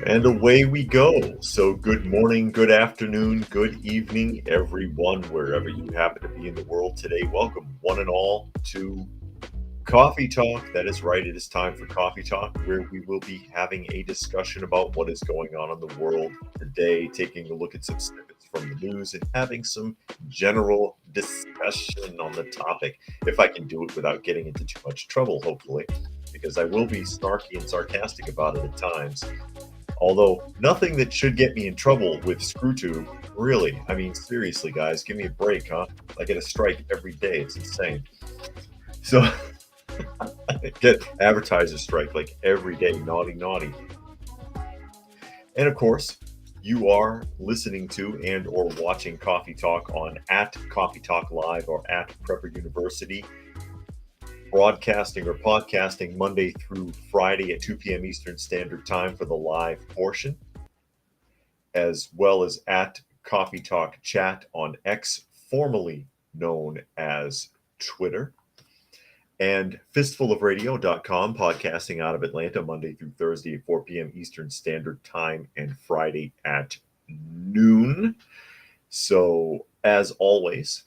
And away we go. So, good morning, good afternoon, good evening, everyone, wherever you happen to be in the world today. Welcome, one and all, to Coffee Talk. That is right, it is time for Coffee Talk, where we will be having a discussion about what is going on in the world today, taking a look at some snippets from the news, and having some general discussion on the topic. If I can do it without getting into too much trouble, hopefully, because I will be snarky and sarcastic about it at times. Although nothing that should get me in trouble with ScrewTube, really. I mean, seriously, guys, give me a break, huh? I get a strike every day. It's insane. So I get advertiser strike like every day. Naughty, naughty. And of course, you are listening to and or watching Coffee Talk on at Coffee Talk Live or at Prepper University, broadcasting or podcasting Monday through Friday at 2 p.m. Eastern Standard Time for the live portion, as well as at Coffee Talk Chat on X, formerly known as Twitter, and fistfulofradio.com, podcasting out of Atlanta Monday through Thursday at 4 p.m. Eastern Standard Time and Friday at noon. So, as always,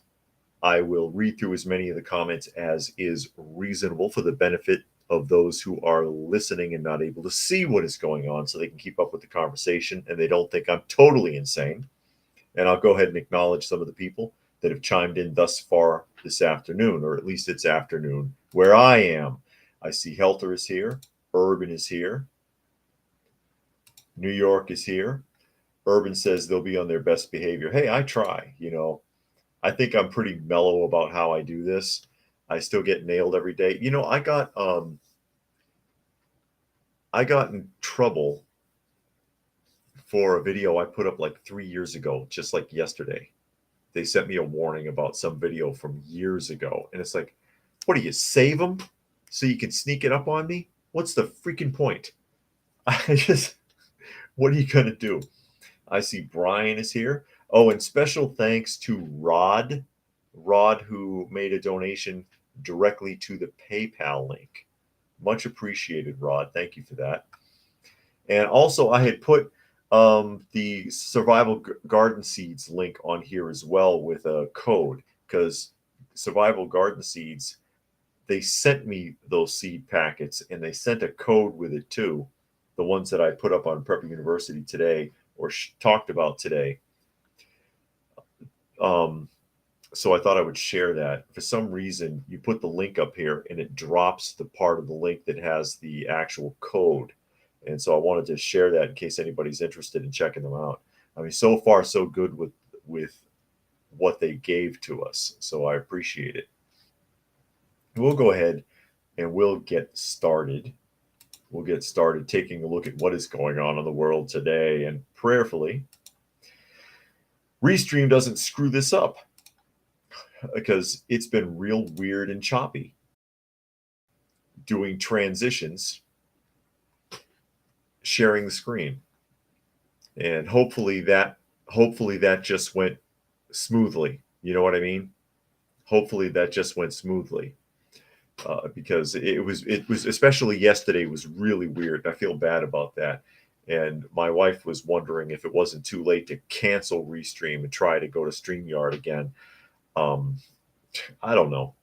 I will read through as many of the comments as is reasonable for the benefit of those who are listening and not able to see what is going on so they can keep up with the conversation and they don't think I'm totally insane. And I'll go ahead and acknowledge some of the people that have chimed in thus far this afternoon, or at least it's afternoon where I am. I see Helter is here. Urban is here. New York is here. Urban says they'll be on their best behavior. Hey, I try, I think I'm pretty mellow about how I do this. I still get nailed every day. I got in trouble for a video I put up like 3 years ago, just like yesterday. They sent me a warning about some video from years ago, and it's like, what do you save them so you can sneak it up on me? What's the freaking point? What are you gonna do? I see Brian is here. Oh, and special thanks to Rod, who made a donation directly to the PayPal link. Much appreciated, Rod. Thank you for that. And also, I had put the Survival Garden Seeds link on here as well with a code, because Survival Garden Seeds, they sent me those seed packets and they sent a code with it too. The ones that I put up on Prepper University today or talked about today. So I thought I would share that. For some reason, you put the link up here and it drops the part of the link that has the actual code. And so I wanted to share that in case anybody's interested in checking them out. I mean, so far so good with what they gave to us. So I appreciate it. We'll go ahead and we'll get started. We'll get started taking a look at what is going on in the world today, and prayerfully, Restream doesn't screw this up, because it's been real weird and choppy doing transitions, sharing the screen. And hopefully that just went smoothly. You know what I mean? Hopefully that just went smoothly. Because it was especially yesterday was really weird. I feel bad about that. And my wife was wondering if it wasn't too late to cancel Restream and try to go to StreamYard again. I don't know.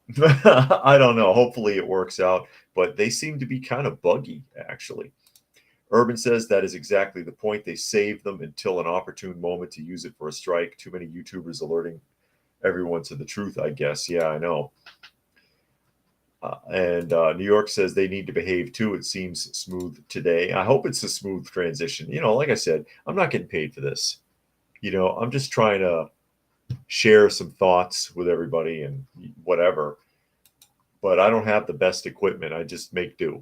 I don't know. Hopefully it works out, but they seem to be kind of buggy, actually. Urban says that is exactly the point. They save them until an opportune moment to use it for a strike. Too many YouTubers alerting everyone to the truth, I guess. Yeah, I know. And New York says they need to behave too. It seems smooth today. I hope it's a smooth transition. Like I said, I'm not getting paid for this. I'm just trying to share some thoughts with everybody and whatever. But I don't have the best equipment. I just make do.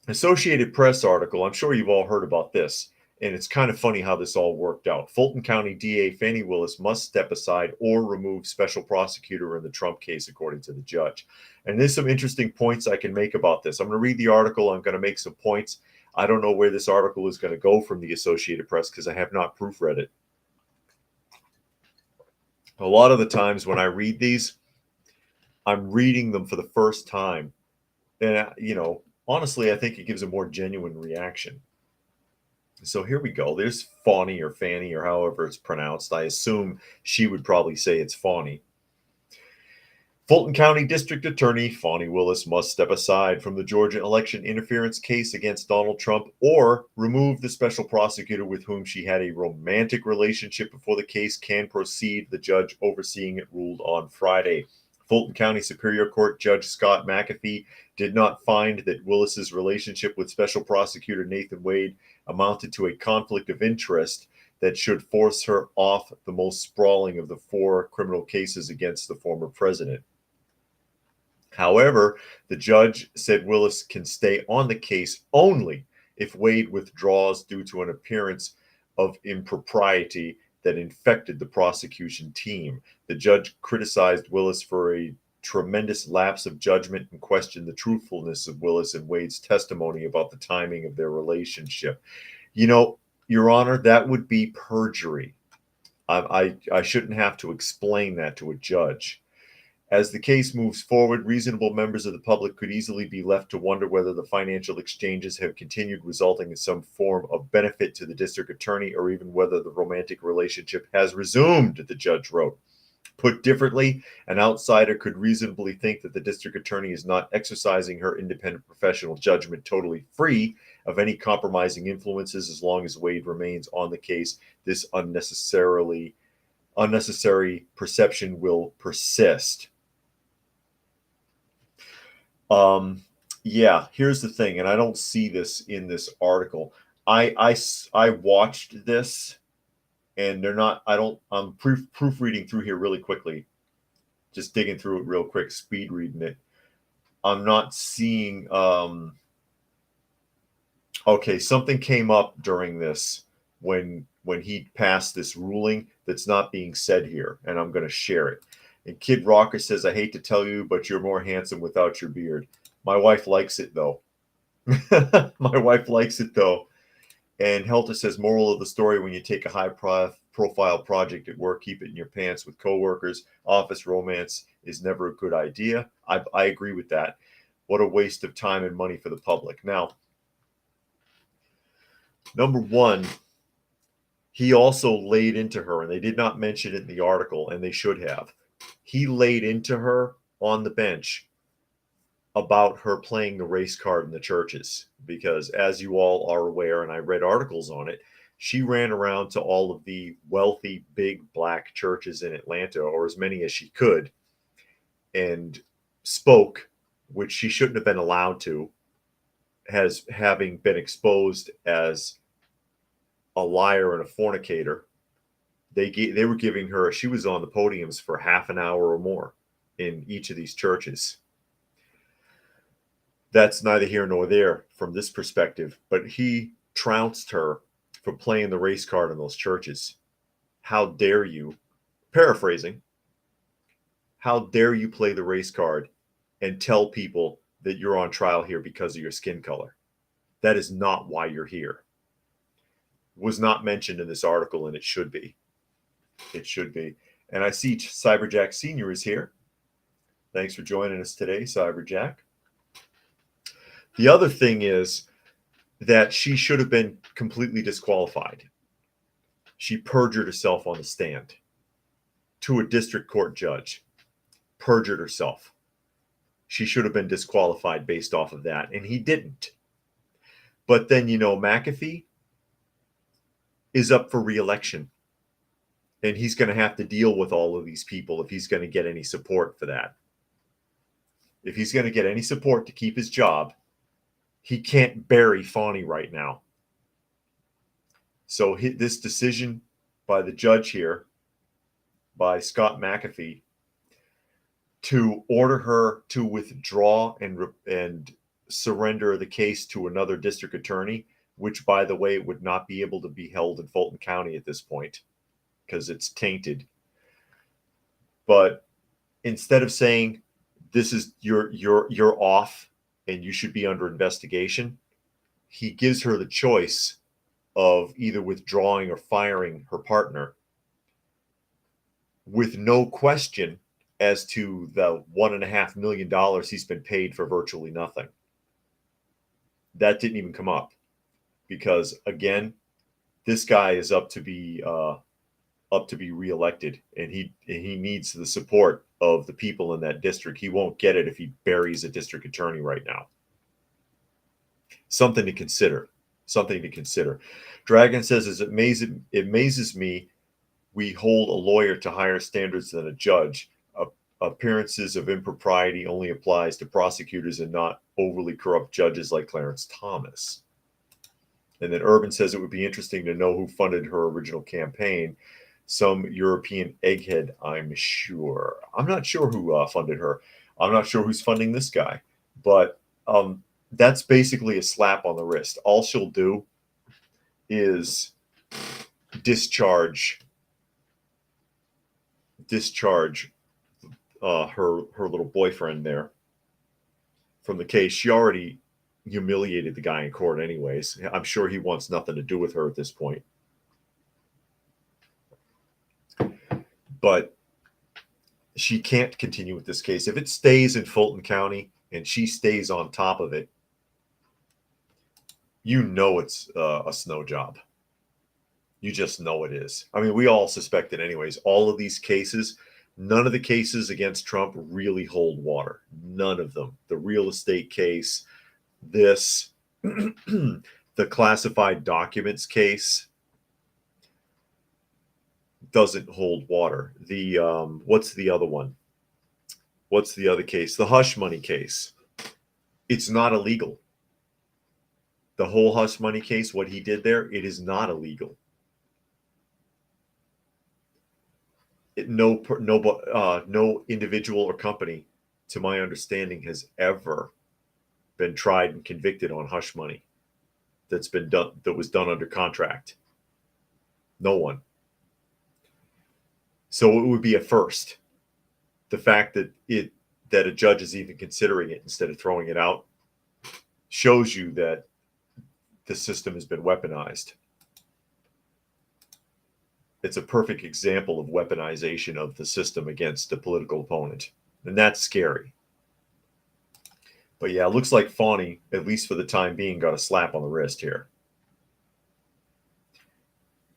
Associated Press article. I'm sure you've all heard about this. And it's kind of funny how this all worked out. Fulton County DA Fannie Willis must step aside or remove special prosecutor in the Trump case, according to the judge. And there's some interesting points I can make about this. I'm going to read the article. I'm going to make some points. I don't know where this article is going to go from the Associated Press because I have not proofread it. A lot of the times when I read these, I'm reading them for the first time. And, honestly, I think it gives a more genuine reaction. So here we go. There's Fawny or Fanny or however it's pronounced. I assume she would probably say it's Fawny. Fulton County District Attorney Fawny Willis must step aside from the Georgia election interference case against Donald Trump or remove the special prosecutor with whom she had a romantic relationship before the case can proceed, the judge overseeing it ruled on Friday. Fulton County Superior Court Judge Scott McAfee did not find that Willis's relationship with Special Prosecutor Nathan Wade amounted to a conflict of interest that should force her off the most sprawling of the four criminal cases against the former president. However, the judge said Willis can stay on the case only if Wade withdraws due to an appearance of impropriety that infected the prosecution team. The judge criticized Willis for a tremendous lapse of judgment and questioned the truthfulness of Willis and Wade's testimony about the timing of their relationship. You know, Your Honor, that would be perjury. I shouldn't have to explain that to a judge. As the case moves forward, reasonable members of the public could easily be left to wonder whether the financial exchanges have continued, resulting in some form of benefit to the district attorney, or even whether the romantic relationship has resumed, the judge wrote. Put differently, an outsider could reasonably think that the district attorney is not exercising her independent professional judgment totally free of any compromising influences as long as Wade remains on the case. This unnecessary perception will persist. Yeah, here's the thing, and I don't see this in this article. I watched this, and they're not. I don't. I'm proofreading through here really quickly, just digging through it real quick, speed reading it. I'm not seeing. Okay, something came up during this when he passed this ruling that's not being said here, and I'm going to share it. And Kid Rocker says, "I hate to tell you, but you're more handsome without your beard." My wife likes it though. My wife likes it though. And Helter says, moral of the story: when you take a high profile project at work, keep it in your pants with coworkers. Office romance is never a good idea. I agree with that. What a waste of time and money for the public. Now, number one, he also laid into her, and they did not mention it in the article, and they should have. He laid into her on the bench about her playing the race card in the churches, because as you all are aware, and I read articles on it, she ran around to all of the wealthy big black churches in Atlanta, or as many as she could, and spoke, which she shouldn't have been allowed to, as having been exposed as a liar and a fornicator. They were giving her, she was on the podiums for half an hour or more in each of these churches. That's neither here nor there from this perspective, but he trounced her for playing the race card in those churches. How dare you, paraphrasing, how dare you play the race card and tell people that you're on trial here because of your skin color? That is not why you're here. Was not mentioned in this article, and it should be. It should be. And I see Cyberjack Sr. is here. Thanks for joining us today, Cyberjack. The other thing is that she should have been completely disqualified. She perjured herself on the stand to a district court judge, perjured herself. She should have been disqualified based off of that, and he didn't. But then, McAfee is up for re-election, and he's going to have to deal with all of these people if he's going to get any support for that. If he's going to get any support to keep his job, he can't bury Fawny right now. So this decision by the judge here, by Scott McAfee, to order her to withdraw and surrender the case to another district attorney, which, by the way, would not be able to be held in Fulton County at this point because it's tainted. But instead of saying this is you're off and you should be under investigation, he gives her the choice of either withdrawing or firing her partner with no question as to the $1.5 million he's been paid for virtually nothing. That didn't even come up because, again, this guy is up to be reelected, and he needs the support of the people in that district. He won't get it if he buries a district attorney right now. Something to consider. Something to consider. Dragon says, it amazes me we hold a lawyer to higher standards than a judge. Appearances of impropriety only applies to prosecutors and not overly corrupt judges like Clarence Thomas. And then Urban says it would be interesting to know who funded her original campaign. Some European egghead, I'm sure. I'm not sure who funded her. I'm not sure who's funding this guy. But that's basically a slap on the wrist. All she'll do is discharge her little boyfriend there from the case. She already humiliated the guy in court anyways. I'm sure he wants nothing to do with her at this point. But she can't continue with this case. If it stays in Fulton County and she stays on top of it, you know it's a snow job. You just know it is. I mean, we all suspect it anyways. All of these cases, none of the cases against Trump really hold water. None of them. The real estate case, this, the classified documents case doesn't hold water. The what's the other one? What's the other case? The hush money case. It's not illegal. The whole hush money case, what he did there, it is not illegal. No individual or company, to my understanding, has ever been tried and convicted on hush money that was done under contract. No one. So it would be a first. The fact that a judge is even considering it instead of throwing it out shows you that the system has been weaponized. It's a perfect example of weaponization of the system against a political opponent. And that's scary. But yeah, it looks like Fawny, at least for the time being, got a slap on the wrist here.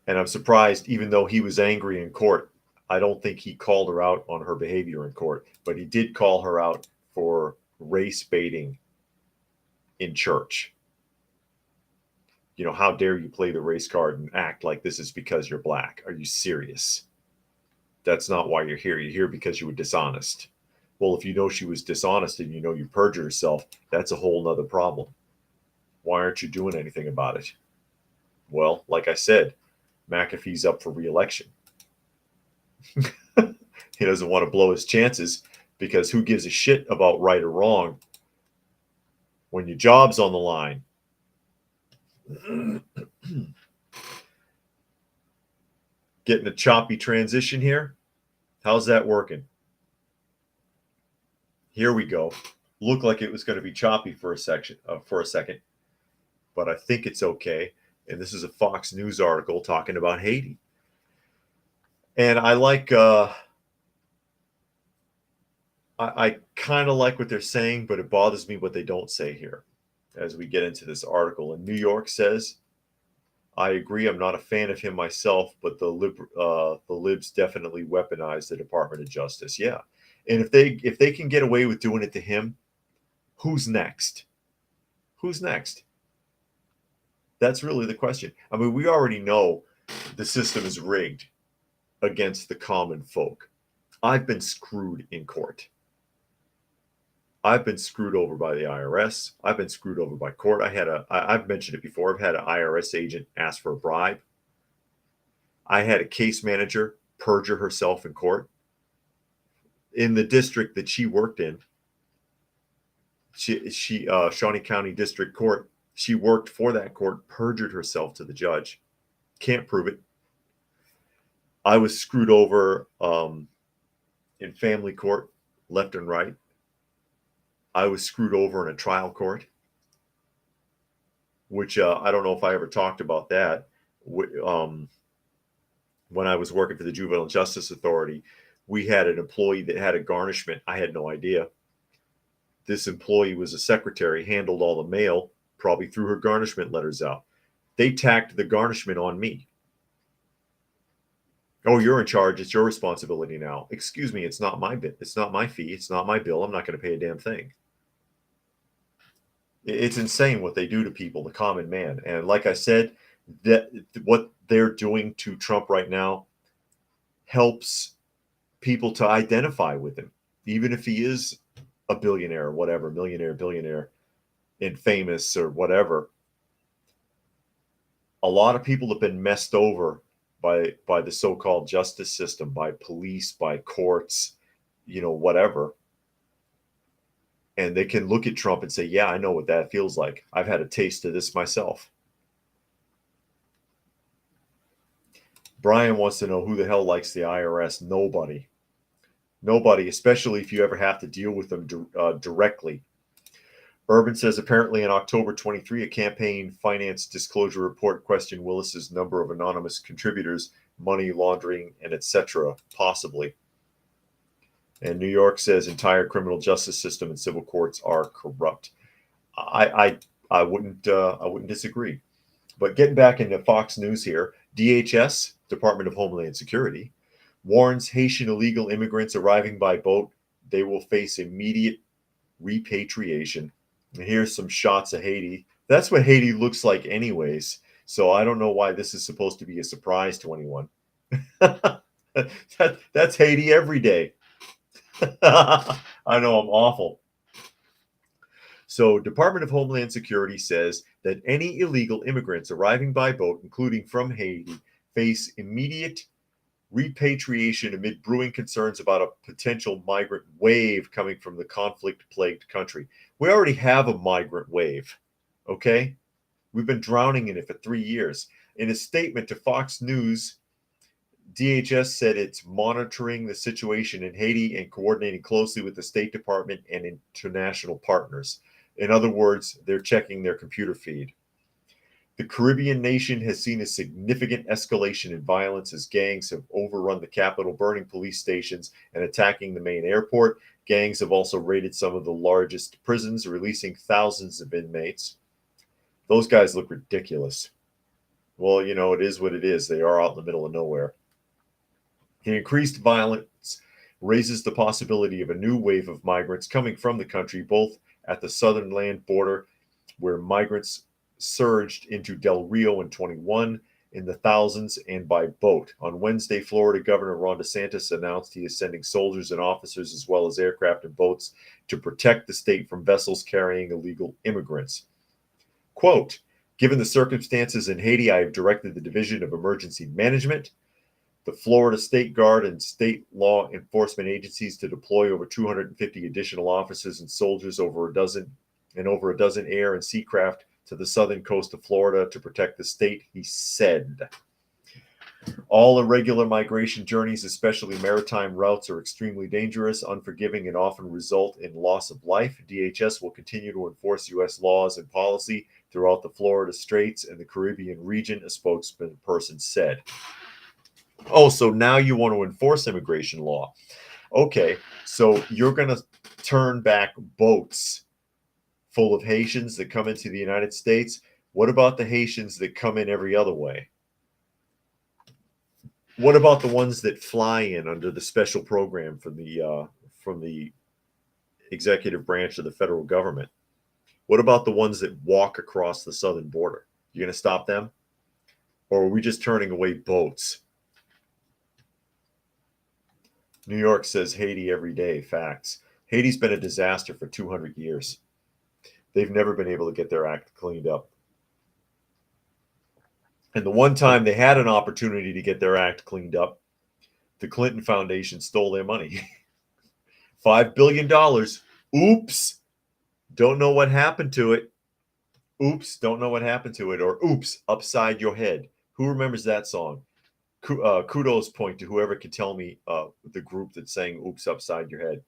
And I'm surprised, even though he was angry in court, I don't think he called her out on her behavior in court. But he did call her out for race baiting in church. You know, how dare you play the race card and act like this is because you're black? Are you serious? That's not why you're here. You're here because you were dishonest. Well, if you know she was dishonest and you know you perjured herself, that's a whole nother problem. Why aren't you doing anything about it? Well, like I said, McAfee's up for re-election. He doesn't want to blow his chances because who gives a shit about right or wrong when your job's on the line? Getting a choppy transition here. How's that working? Here we go. Looked like it was going to be choppy for a second, but I think it's okay. And this is a Fox News article talking about Haiti. And I like, I kind of like what they're saying, but it bothers me what they don't say here as we get into this article. And New York says, I agree. I'm not a fan of him myself, but the libs definitely weaponize the Department of Justice. Yeah. And if they can get away with doing it to him, who's next? Who's next? That's really the question. I mean, we already know the system is rigged against the common folk. I've been screwed in court. I've been screwed over by the IRS. I've been screwed over by court. I've mentioned it before. I've had an IRS agent ask for a bribe. I had a case manager perjure herself in court. In the district that she worked in, Shawnee County District Court, she worked for that court, perjured herself to the judge. Can't prove it. I was screwed over in family court, left and right. I was screwed over in a trial court, which I don't know if I ever talked about that. When I was working for the Juvenile Justice Authority, we had an employee that had a garnishment. I had no idea. This employee was a secretary, handled all the mail, probably threw her garnishment letters out. They tacked the garnishment on me. Oh, you're in charge. It's your responsibility now. Excuse me, it's not my bit. It's not my fee. It's not my bill. I'm not going to pay a damn thing. It's insane what they do to people, the common man. And like I said, that what they're doing to Trump right now helps people to identify with him, even if he is a billionaire or whatever, millionaire, billionaire, and famous or whatever. A lot of people have been messed over by the so-called justice system, by police, by courts, whatever. And they can look at Trump and say, yeah, I know what that feels like. I've had a taste of this myself. Brian wants to know who the hell likes the IRS. Nobody. Nobody, especially if you ever have to deal with them directly. Urban says apparently in October 23, a campaign finance disclosure report questioned Willis's number of anonymous contributors, money laundering, and etc. possibly. And New York says entire criminal justice system and civil courts are corrupt. I wouldn't disagree. But getting back into Fox News here, DHS, Department of Homeland Security, warns Haitian illegal immigrants arriving by boat they will face immediate repatriation. And here's some shots of Haiti. That's what Haiti looks like anyways. So I don't know why this is supposed to be a surprise to anyone. That's Haiti every day. I know I'm awful. So Department of Homeland Security says that any illegal immigrants arriving by boat, including from Haiti, face immediate repatriation amid brewing concerns about a potential migrant wave coming from the conflict-plagued country. We already have a migrant wave, okay? We've been drowning in it for 3 years. In a statement to Fox News, DHS said it's monitoring the situation in Haiti and coordinating closely with the State Department and international partners. In other words, they're checking their computer feed. The Caribbean nation has seen a significant escalation in violence as gangs have overrun the capital, burning police stations and attacking the main airport. Gangs have also raided some of the largest prisons, releasing thousands of inmates. Those guys look ridiculous. Well, it is what it is. They are out in the middle of nowhere. The increased violence raises the possibility of a new wave of migrants coming from the country, both at the southern land border, where migrants surged into Del Rio in 21 in the thousands, and by boat. On Wednesday, Florida Governor Ron DeSantis announced he is sending soldiers and officers as well as aircraft and boats to protect the state from vessels carrying illegal immigrants. Quote, given the circumstances in Haiti, I have directed the Division of Emergency Management, the Florida State Guard, and state law enforcement agencies to deploy over 250 additional officers and soldiers over a dozen air and sea craft to the southern coast of Florida to protect the state, he said. All irregular migration journeys, especially maritime routes, are extremely dangerous, unforgiving, and often result in loss of life. DHS will continue to enforce U.S. laws and policy throughout the Florida Straits and the Caribbean region, a spokesperson said. Oh, so now you want to enforce immigration law. Okay, so you're going to turn back boats full of Haitians that come into the United States. What about the Haitians that come in every other way? What about the ones that fly in under the special program from the executive branch of the federal government? What about the ones that walk across the southern border? You going to stop them? Or are we just turning away boats? New York says Haiti every day. Facts. Haiti's been a disaster for 200 years. They've never been able to get their act cleaned up. And the one time they had an opportunity to get their act cleaned up, the Clinton Foundation stole their money. $5 billion. Oops. Don't know what happened to it. Oops. Don't know what happened to it. Or oops, upside your head. Who remembers that song? Kudos point to whoever could tell me the group that's saying oops upside your head.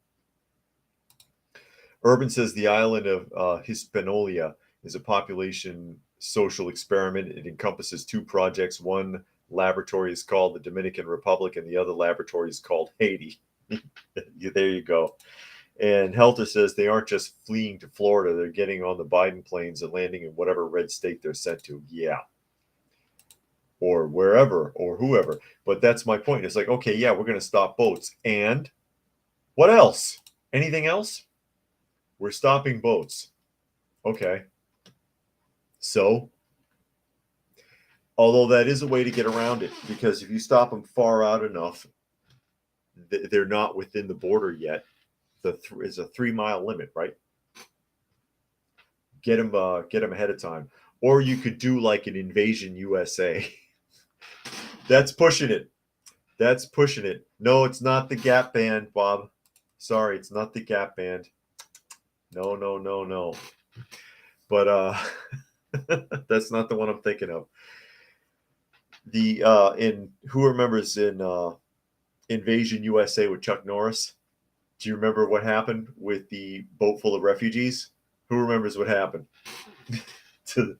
Urban says the island of Hispaniola is a population social experiment. It encompasses 2 projects. One laboratory is called the Dominican Republic and the other laboratory is called Haiti. There you go. And Helter says they aren't just fleeing to Florida. They're getting on the Biden planes and landing in whatever red state they're sent to. Yeah. or wherever or whoever. But that's my point. It's like, okay, yeah, we're going to stop boats. And what else? Anything else? We're stopping boats. Okay. So, although that is a way to get around it, because if you stop them far out enough, they're not within the border yet. Is a 3 mile limit, right? Get them ahead of time, or you could do like an Invasion USA. That's pushing it. That's pushing it. No, it's not the Gap Band, Bob. Sorry, it's not the Gap Band. No, no, no, no. But that's not the one I'm thinking of. The in who remembers in Invasion USA with Chuck Norris? Do you remember what happened with the boat full of refugees? Who remembers what happened to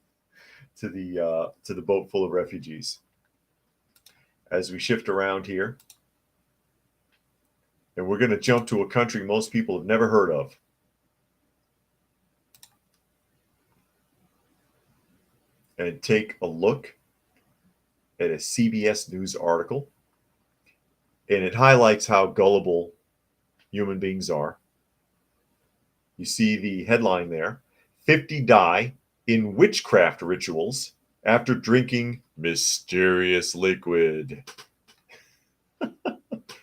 the boat full of refugees? As we shift around here, and we're going to jump to a country most people have never heard of. And take a look at a CBS News article. And it highlights how gullible human beings are. You see the headline there: 50 die in witchcraft rituals after drinking mysterious liquid.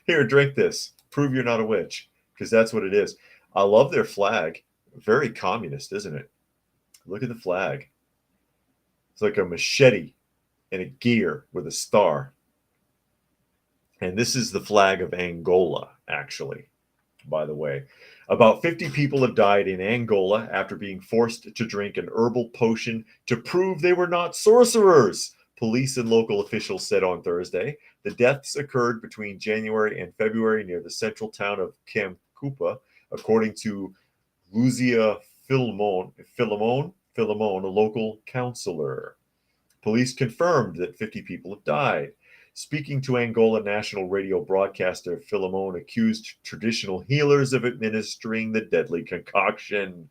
Here, drink this. Prove you're not a witch, because that's what it is. I love their flag. Very communist, isn't it? Look at the flag. It's like a machete and a gear with a star. And this is the flag of Angola, actually, by the way. About 50 people have died in Angola after being forced to drink an herbal potion to prove they were not sorcerers, police and local officials said on Thursday. The deaths occurred between January and February near the central town of Camcupa, according to Luzia Philemon, a local councillor. Police confirmed that 50 people have died. Speaking to Angola national radio broadcaster, Philemon accused traditional healers of administering the deadly concoction.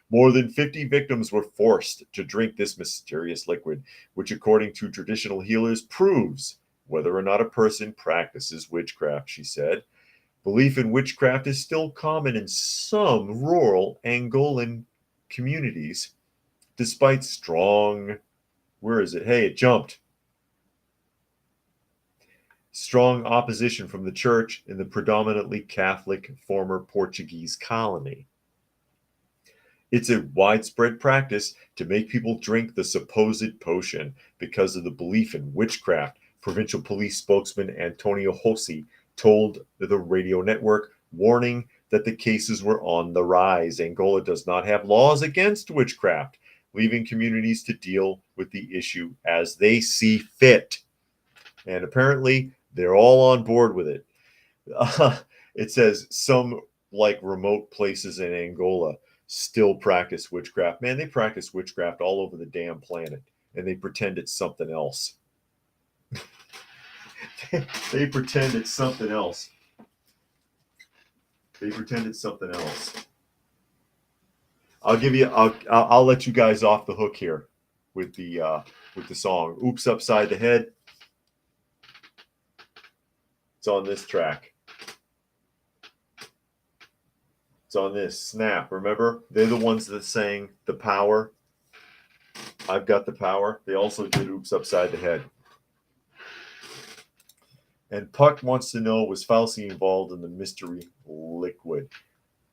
More than 50 victims were forced to drink this mysterious liquid, which, according to traditional healers, proves whether or not a person practices witchcraft, she said. Belief in witchcraft is still common in some rural Angolan communities, despite strong... Where is it? Hey, it jumped. Strong opposition from the church in the predominantly Catholic former Portuguese colony. It's a widespread practice to make people drink the supposed potion because of the belief in witchcraft, provincial police spokesman Antonio Hossi told the radio network, warning that the cases were on the rise. Angola does not have laws against witchcraft, leaving communities to deal with the issue as they see fit. And apparently, they're all on board with it. It says some like remote places in Angola still practice witchcraft. Man, they practice witchcraft all over the damn planet, and they pretend it's something else. They pretend it's something else. They pretend it's something else. I'll let you guys off the hook here with the song. Oops Upside the Head. It's on this track. It's on this. Snap. Remember? They're the ones that sang The Power. I've Got the Power. They also did Oops Upside the Head. And Puck wants to know, was Fauci involved in the mystery liquid?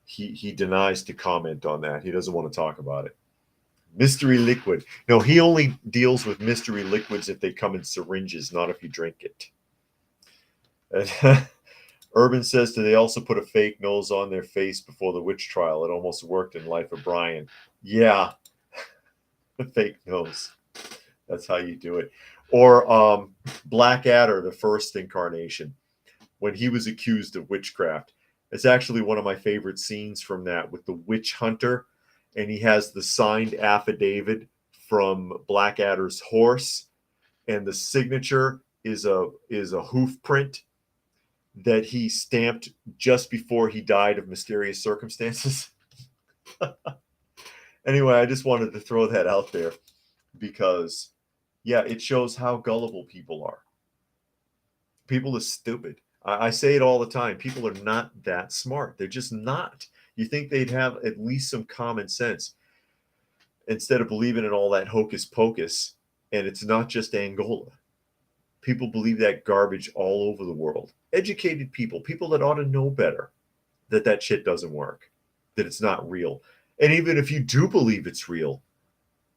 He denies to comment on that. He doesn't want to talk about it. Mystery liquid. No, he only deals with mystery liquids if they come in syringes, not if you drink it. And Urban says, do they also put a fake nose on their face before the witch trial? It almost worked in Life of Brian. Yeah, the fake nose. That's how you do it. Or Blackadder, the first incarnation, when he was accused of witchcraft. It's actually one of my favorite scenes from that, with the witch hunter, and he has the signed affidavit from Blackadder's horse, and the signature is a hoof print that he stamped just before he died of mysterious circumstances. Anyway, I just wanted to throw that out there because, Yeah, it shows how gullible people are. People are stupid. I say it all the time. People are not that smart. They're just not. You think they'd have at least some common sense instead of believing in all that hocus pocus. And it's not just Angola. People believe that garbage all over the world. Educated people, people that ought to know better, that shit doesn't work, that it's not real. And even if you do believe it's real,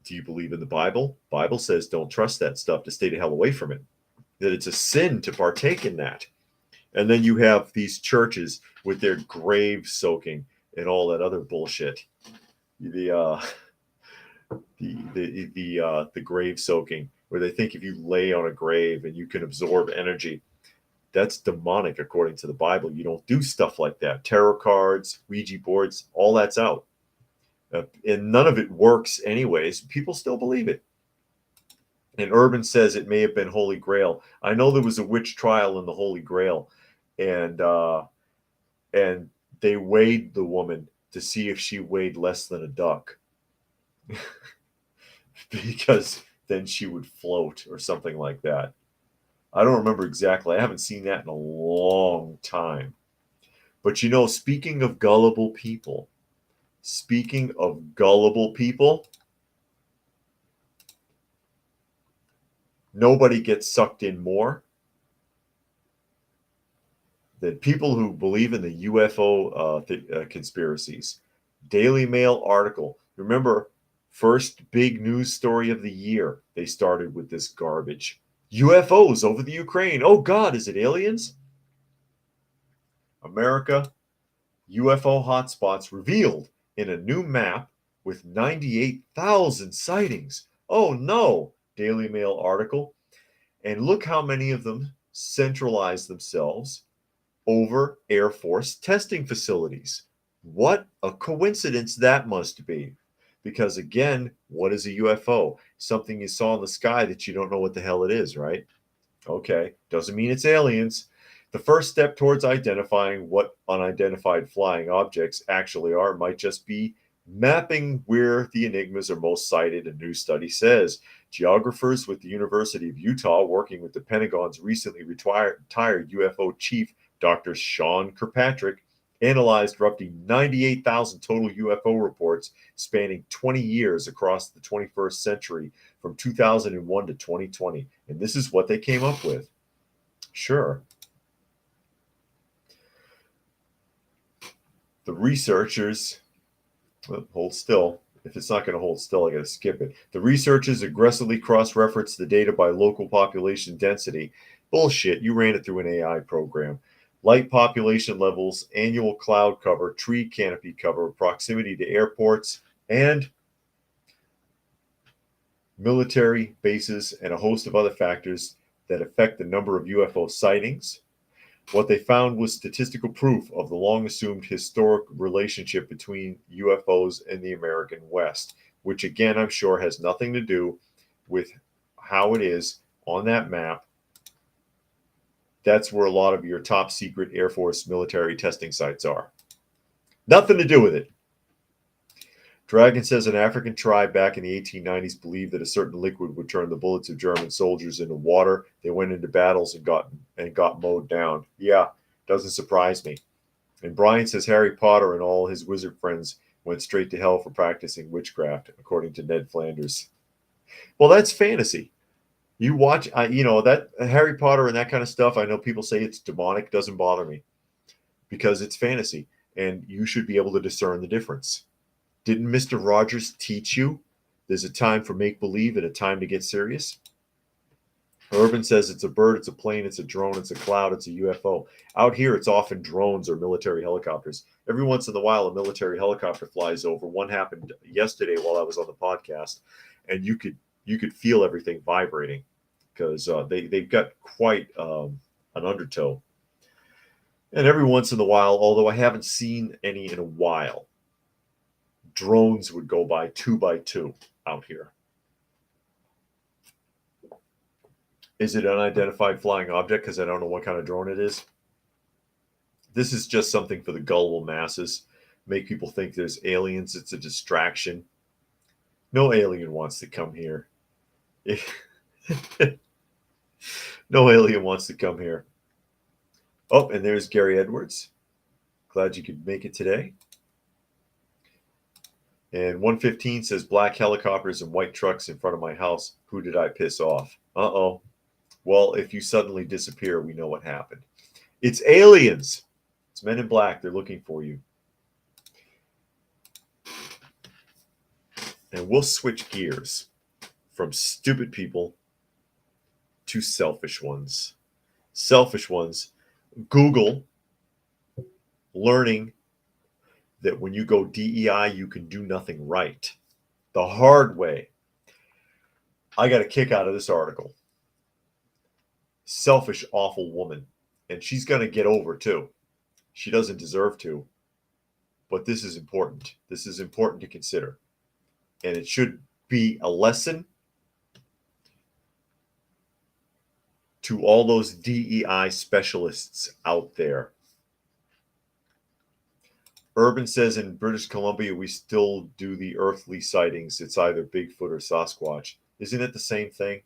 do you believe in the Bible? Bible says don't trust that stuff, to stay the hell away from it. That it's a sin to partake in that. And then you have these churches with their grave soaking and all that other bullshit. The grave soaking, where they think if you lay on a grave and you can absorb energy, that's demonic according to the Bible. You don't do stuff like that. Tarot cards, Ouija boards, all that's out. And none of it works anyways. People still believe it. And Urban says it may have been Holy Grail. I know there was a witch trial in the Holy Grail, and they weighed the woman to see if she weighed less than a duck, because then she would float or something like that. I don't remember exactly. I haven't seen that in a long time. But speaking of gullible people, nobody gets sucked in more than people who believe in the UFO conspiracies. Daily Mail article. Remember, first big news story of the year. They started with this garbage. UFOs over the Ukraine. Oh God, is it aliens? America, UFO hotspots revealed in a new map with 98,000 sightings. Oh no, Daily Mail article. And look how many of them centralize themselves over Air Force testing facilities. What a coincidence that must be. Because again, what is a UFO? Something you saw in the sky that you don't know what the hell it is, right? Okay, doesn't mean it's aliens. The first step towards identifying what unidentified flying objects actually are might just be mapping where the enigmas are most sighted, a new study says. Geographers with the University of Utah, working with the Pentagon's recently retired UFO chief, Dr. Sean Kirkpatrick, analyzed roughly 98,000 total UFO reports spanning 20 years across the 21st century from 2001 to 2020. And this is what they came up with. Sure. The researchers, hold still. If it's not going to hold still, I got to skip it. The researchers aggressively cross-referenced the data by local population density. Bullshit. You ran it through an AI program. Light population levels, annual cloud cover, tree canopy cover, proximity to airports, and military bases, and a host of other factors that affect the number of UFO sightings. What they found was statistical proof of the long-assumed historic relationship between UFOs and the American West, which again, I'm sure has nothing to do with how it is on that map. That's where a lot of your top secret Air Force military testing sites are. Nothing to do with it. Dragon says an African tribe back in the 1890s believed that a certain liquid would turn the bullets of German soldiers into water. They went into battles and got mowed down. Yeah, doesn't surprise me. And Brian says Harry Potter and all his wizard friends went straight to hell for practicing witchcraft, according to Ned Flanders. Well, that's fantasy. You watch, that Harry Potter and that kind of stuff. I know people say it's demonic. Doesn't bother me because it's fantasy, and you should be able to discern the difference. Didn't Mr. Rogers teach you there's a time for make-believe and a time to get serious? Urban says it's a bird, it's a plane, it's a drone, it's a cloud, it's a UFO. Out here, it's often drones or military helicopters. Every once in a while, a military helicopter flies over. One happened yesterday while I was on the podcast, and you could feel everything vibrating because they've got quite an undertow. And every once in a while, although I haven't seen any in a while, drones would go by 2x2 out here. Is it an unidentified flying object? Because I don't know what kind of drone it is. This is just something for the gullible masses. Make people think there's aliens. It's a distraction. No alien wants to come here. No alien wants to come here. Oh, and there's Gary Edwards. Glad you could make it today. And 115 says black helicopters and white trucks in front of my house. Who did I piss off? Uh-oh. Well, if you suddenly disappear, we know what happened. It's aliens. It's men in black. They're looking for you. And we'll switch gears from stupid people to selfish ones. Selfish ones. Google learning that when you go DEI, you can do nothing right. The hard way. I got a kick out of this article. Selfish, awful woman. And she's going to get over too. She doesn't deserve to. But this is important. This is important to consider. And it should be a lesson to all those DEI specialists out there. Urban says in British Columbia, we still do the earthly sightings. It's either Bigfoot or Sasquatch. Isn't it the same thing?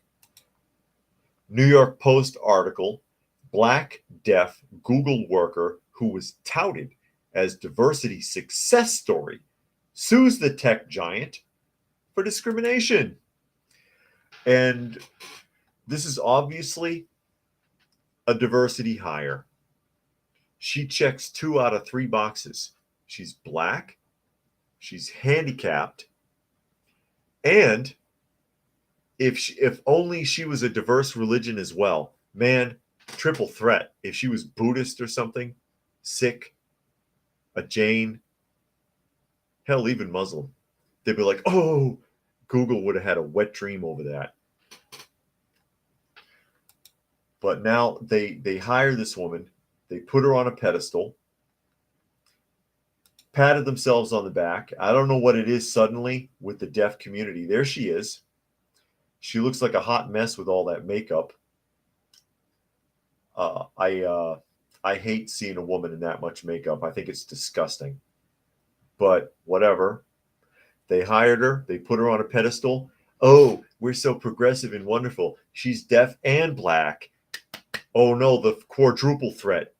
New York Post article, black deaf Google worker who was touted as diversity success story sues the tech giant for discrimination. And this is obviously a diversity hire. She checks 2 out of 3 boxes. She's black, she's handicapped, and if only she was a diverse religion as well, man, triple threat. If she was Buddhist or something, Sikh, a Jain, hell, even Muslim, they'd be like, oh, Google would have had a wet dream over that. But now they hire this woman, they put her on a pedestal, patted themselves on the back. I don't know what it is suddenly with the deaf community. There she is. She looks like a hot mess with all that makeup. I hate seeing a woman in that much makeup. I think it's disgusting. But whatever. They hired her. They put her on a pedestal. Oh, we're so progressive and wonderful. She's deaf and black. Oh no, the quadruple threat.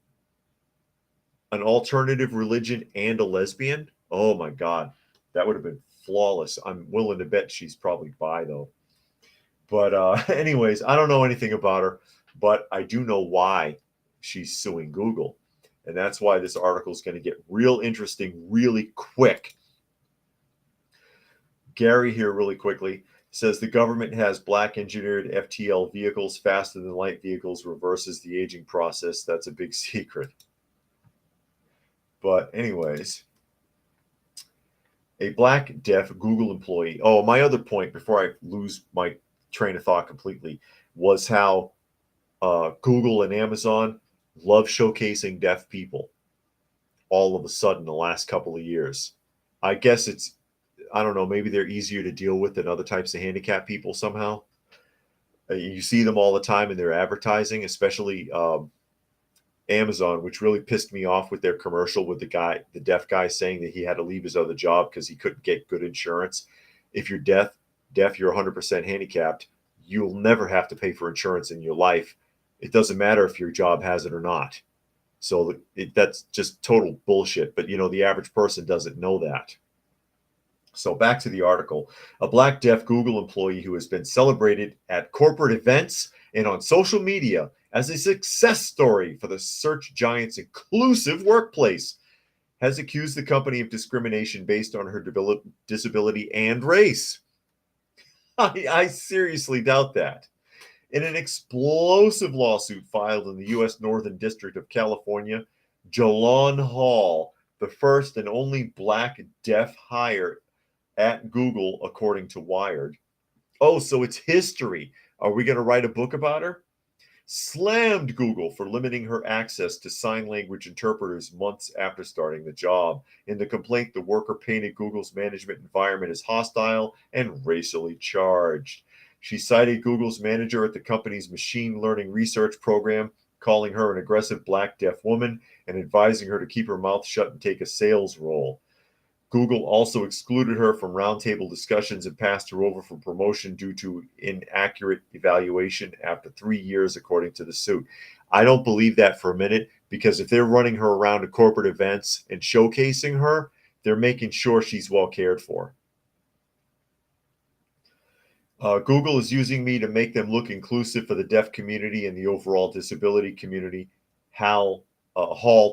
An alternative religion and a lesbian? Oh my God. That would have been flawless. I'm willing to bet she's probably bi though. But anyways, I don't know anything about her, but I do know why she's suing Google. And that's why this article is going to get real interesting really quick. Gary here really quickly says the government has black engineered FTL vehicles faster than light vehicles, reverses the aging process. That's a big secret. But anyways, a black deaf Google employee. Oh, my other point before I lose my train of thought completely was how Google and Amazon love showcasing deaf people all of a sudden the last couple of years. I guess it's, I don't know, maybe they're easier to deal with than other types of handicapped people somehow. You see them all the time in their advertising, especially Amazon, which really pissed me off with their commercial with the deaf guy saying that he had to leave his other job because he couldn't get good insurance. If you're deaf, you're 100% handicapped. You'll never have to pay for insurance in your life. It doesn't matter if your job has it or not. So that's just total bullshit. But, the average person doesn't know that. So back to the article. A black deaf Google employee who has been celebrated at corporate events and on social media as a success story for the search giant's inclusive workplace has accused the company of discrimination based on her disability and race. I seriously doubt that. In an explosive lawsuit filed in the U.S. Northern District of California, Jalon Hall, the first and only black deaf hire at Google, according to Wired. Oh, so it's history. Are we going to write a book about her? Slammed Google for limiting her access to sign language interpreters months after starting the job. In the complaint, the worker painted Google's management environment as hostile and racially charged. She cited Google's manager at the company's machine learning research program, calling her an aggressive black deaf woman and advising her to keep her mouth shut and take a sales role. Google also excluded her from roundtable discussions and passed her over for promotion due to inaccurate evaluation after 3 years, according to the suit. I don't believe that for a minute, because if they're running her around to corporate events and showcasing her, they're making sure she's well cared for. Google is using me to make them look inclusive for the deaf community and the overall disability community, Hall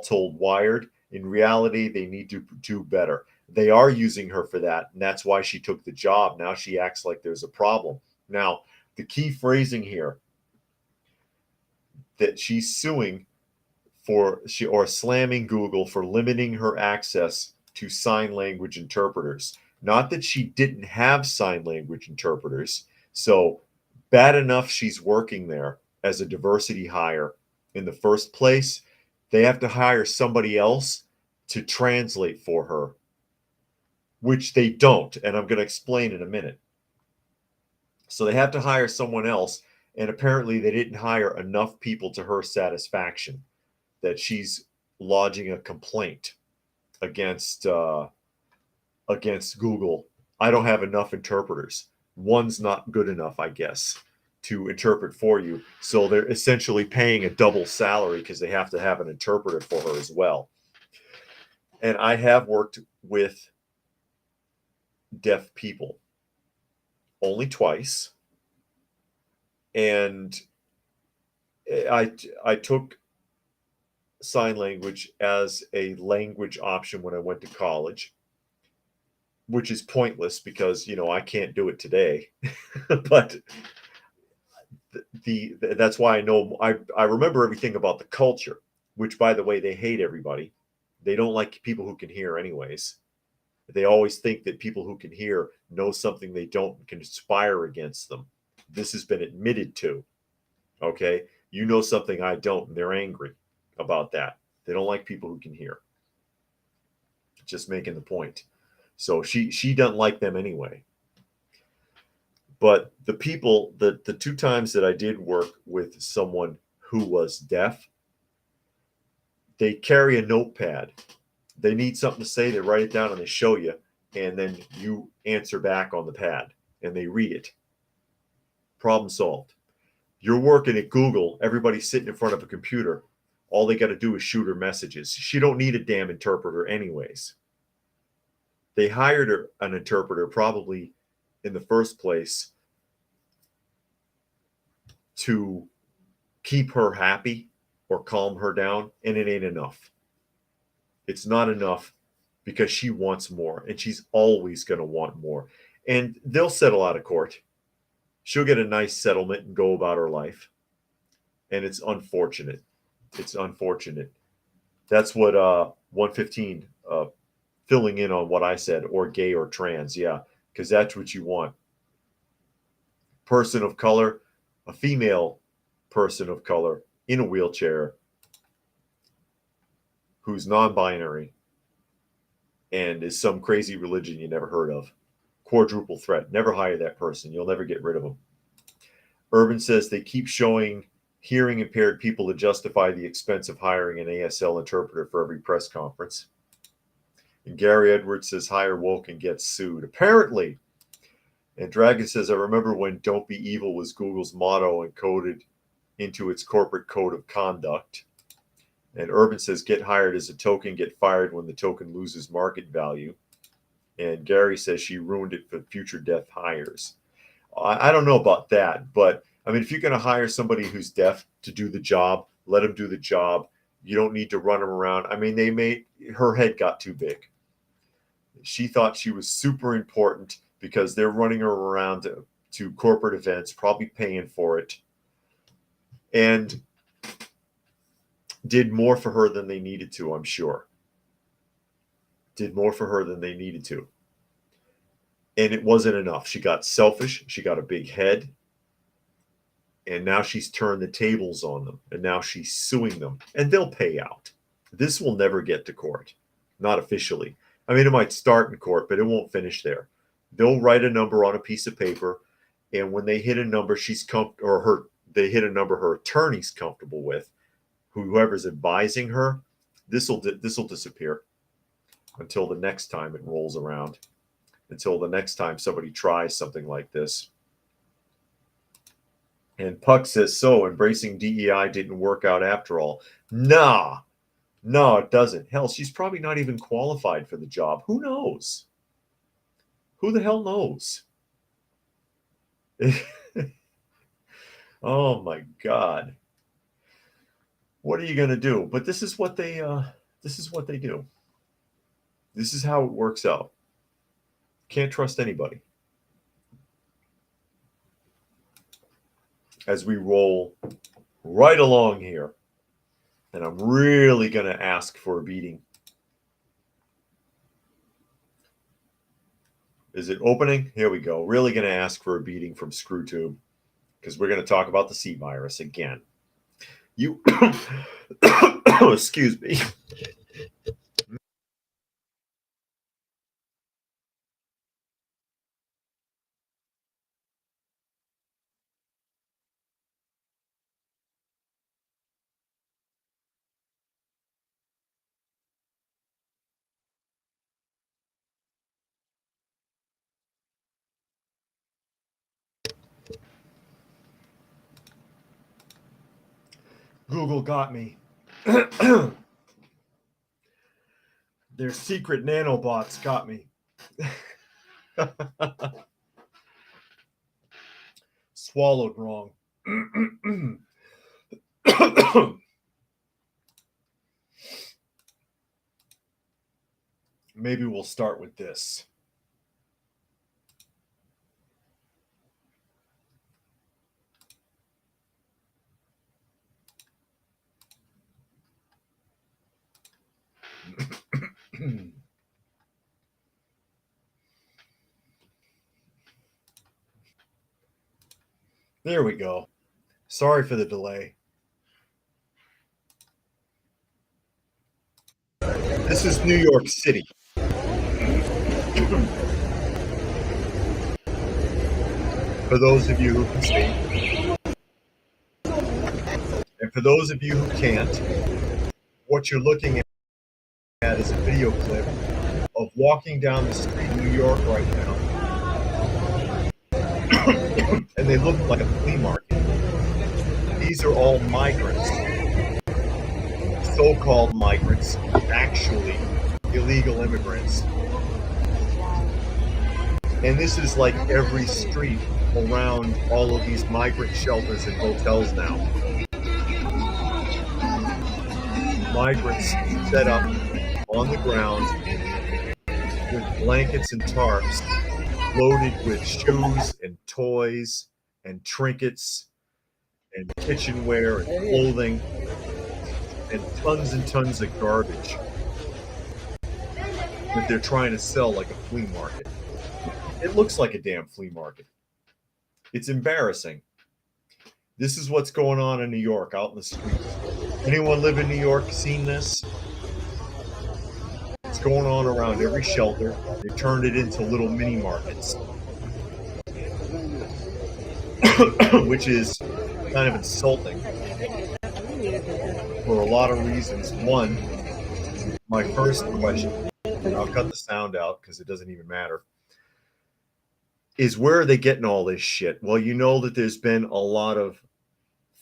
told Wired. In reality, they need to do better. They are using her for that, and that's why she took the job. Now she acts like there's a problem. Now, the key phrasing here, that she's suing or slamming Google for limiting her access to sign language interpreters. Not that she didn't have sign language interpreters. So bad enough she's working there as a diversity hire in the first place. They have to hire somebody else to translate for her, which they don't. And I'm going to explain in a minute. So they have to hire someone else. And apparently they didn't hire enough people to her satisfaction, that she's lodging a complaint against Google. I don't have enough interpreters. One's not good enough, I guess, to interpret for you. So they're essentially paying a double salary because they have to have an interpreter for her as well. And I have worked with deaf people only twice. And I took sign language as a language option when I went to college, which is pointless because, I can't do it today. But that's why I remember everything about the culture, which, by the way, they hate everybody. They don't like people who can hear anyways. They always think that people who can hear know something they don't and can conspire against them. This has been admitted to. Okay? You know something I don't, and they're angry about that. They don't like people who can hear. Just making the point. So she doesn't like them anyway. But the people, the two times that I did work with someone who was deaf, they carry a notepad. They need something to say, they write it down and they show you, and then you answer back on the pad and they read it. Problem solved. You're working at Google, everybody's sitting in front of a computer. All they got to do is shoot her messages. She don't need a damn interpreter anyways. They hired her an interpreter probably in the first place to keep her happy or calm her down, and it ain't enough. It's not enough because she wants more, and she's always going to want more. And they'll settle out of court. She'll get a nice settlement and go about her life. And it's unfortunate. It's unfortunate. That's what 115 filling in on what I said, or gay or trans. Yeah, because that's what you want. Person of color, a female person of color in a wheelchair who's non-binary and is some crazy religion you never heard of. Quadruple threat. Never hire that person. You'll never get rid of them. Urban says they keep showing hearing impaired people to justify the expense of hiring an ASL interpreter for every press conference. And Gary Edwards says hire woke and get sued. Apparently. And Dragon says, I remember when Don't Be Evil was Google's motto and coded into its corporate code of conduct. And Urban says, get hired as a token, get fired when the token loses market value. And Gary says she ruined it for future deaf hires. I don't know about that, but I mean, if you're going to hire somebody who's deaf to do the job, let them do the job. You don't need to run them around. I mean, her head got too big. She thought she was super important because they're running her around to corporate events, probably paying for it, and did more for her than they needed to, I'm sure. Did more for her than they needed to. And it wasn't enough. She got selfish. She got a big head. And now she's turned the tables on them. And now she's suing them. And they'll pay out. This will never get to court. Not officially. I mean, it might start in court, but it won't finish there. They'll write a number on a piece of paper. And when they hit a number they hit a number her attorney's comfortable with, whoever's advising her, this will disappear. until the next time it rolls around, until the next time somebody tries something like this. And Puck says, so embracing DEI didn't work out after all. Nah, no, it doesn't. Hell, she's probably not even qualified for the job. Who knows? Who the hell knows? Oh my God. What are you going to do? But this is what they do. This is how it works out. Can't trust anybody. As we roll right along here, and I'm really going to ask for a beating. Is it opening? Here we go. Really going to ask for a beating from ScrewTube, because we're going to talk about the C virus again. You, excuse me. Google got me. Their secret nanobots got me. Swallowed wrong. Maybe we'll start with this. There we go. Sorry for the delay. This is New York City. For those of you who can see, and for those of you who can't, what you're looking at is a video clip of walking down the street in New York right now. And they look like a flea market. These are all migrants, so-called migrants, actually illegal immigrants. And this is like every street around all of these migrant shelters and hotels now. Migrants set up on the ground with blankets and tarps loaded with shoes and toys and trinkets and kitchenware and clothing and tons of garbage that they're trying to sell like a flea market. It looks like a damn flea market. It's embarrassing. This is what's going on in New York, out in the streets. Anyone live in New York seen this? It's going on around every shelter. They turned it into little mini markets. Which is kind of insulting for a lot of reasons. One, my first question, and I'll cut the sound out because it doesn't even matter, is where are they getting all this shit? Well, you know that there's been a lot of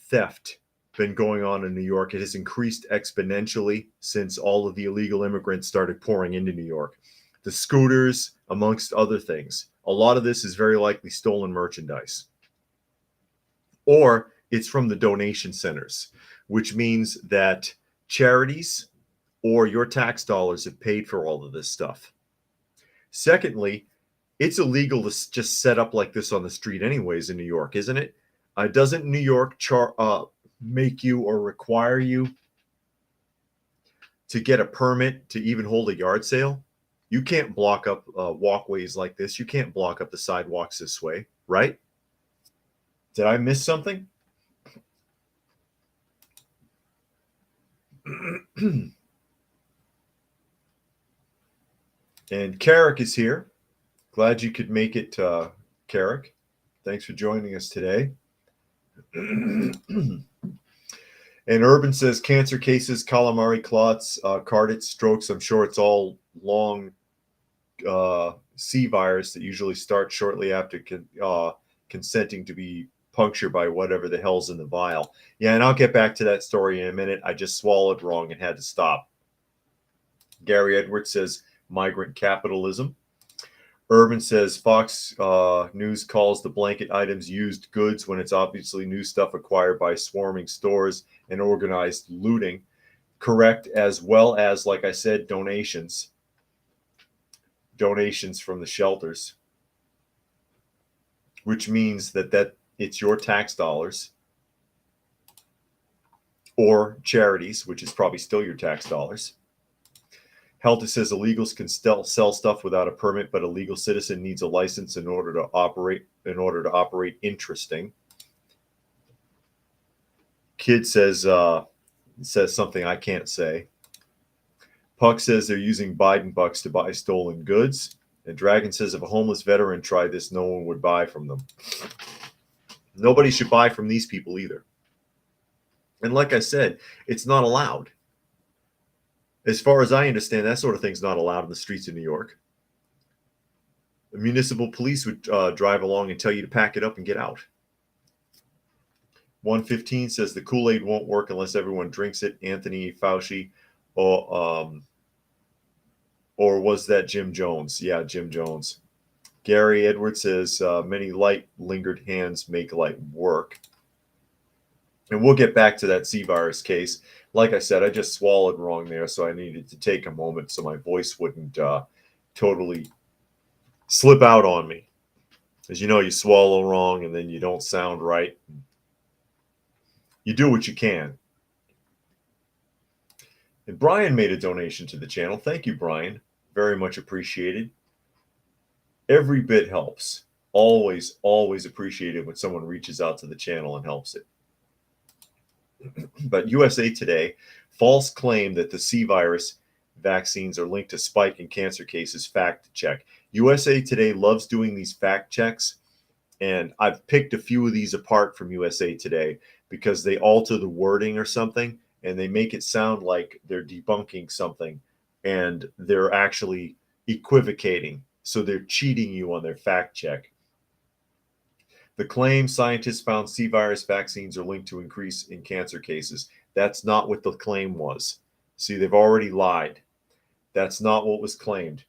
theft been going on in New York. It has increased exponentially since all of the illegal immigrants started pouring into New York. The scooters, amongst other things. A lot of this is very likely stolen merchandise. Or it's from the donation centers, which means that charities or your tax dollars have paid for all of this stuff. Secondly, it's illegal to just set up like this on the street anyways in New York, isn't it? Doesn't New York make you or require you to get a permit to even hold a yard sale? You can't block up walkways like this. You can't block up the sidewalks this way, right? Did I miss something? And Carrick is here. Glad you could make it, Carrick. Thanks for joining us today. And Urban says cancer cases, calamari clots, cardiac strokes. I'm sure it's all long C virus that usually starts shortly after consenting to be punctured by whatever the hell's in the vial. Yeah, and I'll get back to that story in a minute. I just swallowed wrong and had to stop. Gary Edwards says migrant capitalism. Urban says Fox News calls the blanket items used goods when it's obviously new stuff acquired by swarming stores and organized looting. Correct, as well as, like I said, donations from the shelters, which means that it's your tax dollars, or charities, which is probably still your tax dollars. Helter says illegals can still sell stuff without a permit, but a legal citizen needs a license in order to operate. Interesting. Kid says something I can't say. Puck says they're using Biden bucks to buy stolen goods. And Dragon says if a homeless veteran tried this, no one would buy from them. Nobody should buy from these people either. And like I said, it's not allowed. As far as I understand, that sort of thing's not allowed in the streets of New York. The municipal police would drive along and tell you to pack it up and get out. 115 says the Kool-Aid won't work unless everyone drinks it. Anthony Fauci, or was that Jim Jones? Yeah, Jim Jones. Gary Edwards says many light lingered hands make light work. And we'll get back to that C virus case. Like I said, I just swallowed wrong there, so I needed to take a moment so my voice wouldn't totally slip out on me. As you know, you swallow wrong and then you don't sound right. You do what you can. And Brian made a donation to the channel. Thank you, Brian. Very much appreciated. Every bit helps. Always, always appreciated when someone reaches out to the channel and helps it. But USA Today, false claim that the C virus vaccines are linked to spike in cancer cases, fact check. USA Today loves doing these fact checks, and I've picked a few of these apart from USA Today because they alter the wording or something, and they make it sound like they're debunking something, and they're actually equivocating. So they're cheating you on their fact check. The claim scientists found C virus vaccines are linked to increase in cancer cases. That's not what the claim was. See, they've already lied. That's not what was claimed.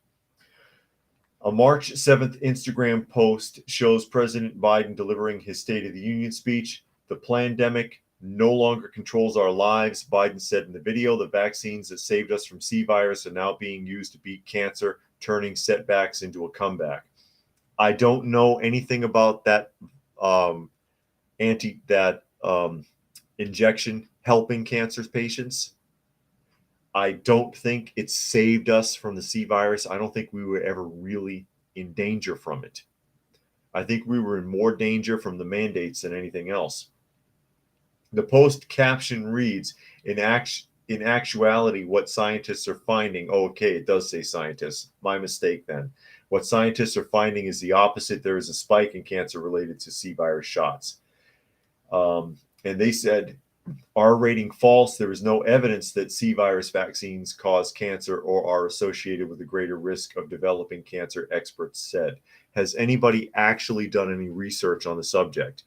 A March 7th Instagram post shows President Biden delivering his State of the Union speech. The pandemic no longer controls our lives, Biden said in the video. The vaccines that saved us from C virus are now being used to beat cancer, turning setbacks into a comeback. I don't know anything about that injection helping cancer patients. I don't think it saved us from the C virus. I don't think we were ever really in danger from it. I think we were in more danger from the mandates than anything else. The post caption reads, in actuality, what scientists are finding, oh, okay, it does say scientists. My mistake then. What scientists are finding is the opposite. There is a spike in cancer related to C virus shots. And they said, our rating false. There is no evidence that C virus vaccines cause cancer or are associated with a greater risk of developing cancer, experts said. Has anybody actually done any research on the subject?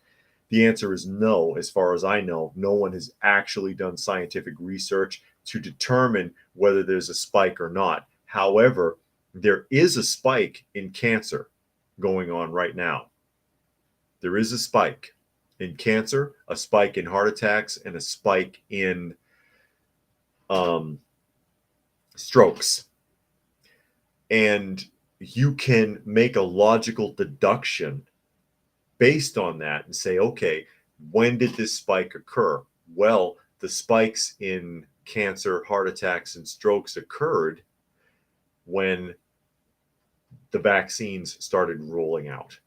The answer is no. As far as I know, no one has actually done scientific research to determine whether there's a spike or not. However, there is a spike in cancer going on right now. There is a spike in cancer, a spike in heart attacks, and a spike in strokes. And you can make a logical deduction based on that and say, okay, when did this spike occur? Well, the spikes in cancer, heart attacks, and strokes occurred when the vaccines started rolling out.